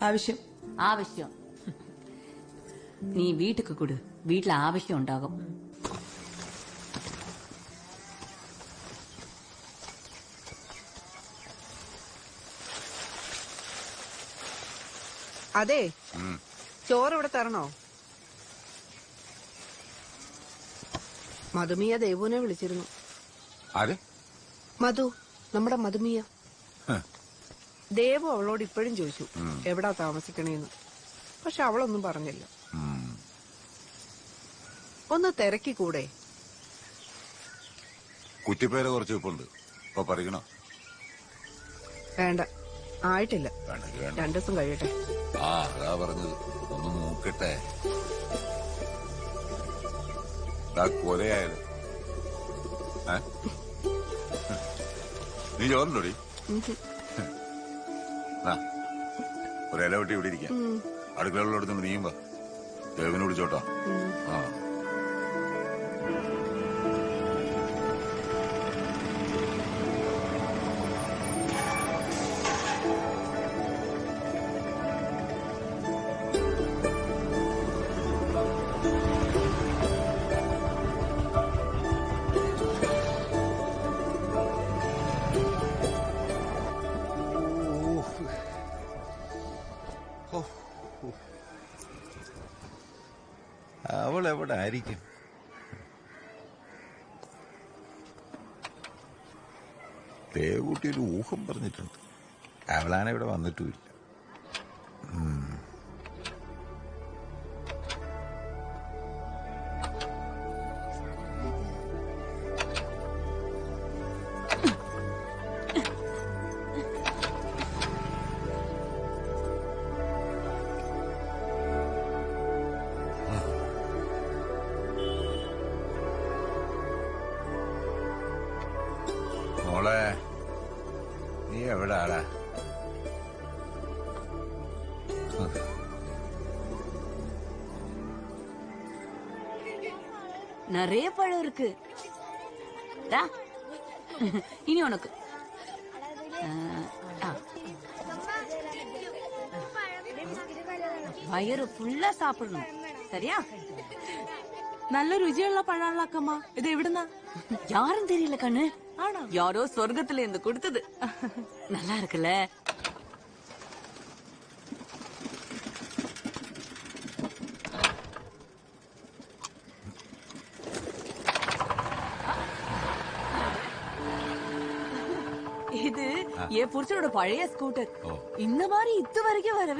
ആവശ്യം ആവശ്യം നീ വീട്ടിക്ക് കൊടു. വീട്ടിൽ ആവശ്യം ഉണ്ടാകും. അതെ, ചോറ് ഇവിടെ തരണോ? മധുമിയ ദേവുവിനെ വിളിച്ചിരുന്നു. മധു, നമ്മുടെ മധുമിയ. ദേവു അവളോട് ഇപ്പോഴും ചോദിച്ചു എവിടാ താമസിക്കണേന്ന്. പക്ഷെ അവളൊന്നും പറഞ്ഞില്ല. ഒന്ന് തിരക്കിക്കൂടെ? കുറ്റിപ്പേര കുറച്ച് ഇപ്പുണ്ട്, പറിക്കണോ? വേണ്ട, ആയിട്ടില്ല. 2 ദിവസം കഴിയട്ടെ. അതാ പറഞ്ഞത്, ഒന്ന് നോക്കട്ടെ. കൊലയായത് നീ ചോറുണ്ടോടി? ഒരില വെട്ടി ഇവിടെ ഇരിക്കാം. അടുക്കളകളോട് നീയും വാ. ദേവിനെ വിളിച്ചോട്ടോ. അവൾ എവിടെ ആയിരിക്കും? ദേവൂട്ടി ഒരു ഊഹം പറഞ്ഞിട്ടുണ്ട്. അവളാണ് ഇവിടെ വന്നിട്ടുമില്ല. മോളെ, നീ എവിടെ ആടാ? நிறைய பழம் இருக்கு. இனி உனக்கு வயிறு ஃபுல்லா சாப்பிடணும், சரியா? നല്ല രുചിയുള്ള പഴാണല്ലോ അക്കമ്മ. ഇത് എവിടുന്നാ? யாரும் தெரியல கண்ணு. யாரோ சொர்க்கத்துல இருந்து கொடுத்தது. நல்லா இருக்குல்ல? இது என் புருஷனோட பழைய ஸ்கூட்டர். இந்த மாதிரி இது வரைக்கும் வரவே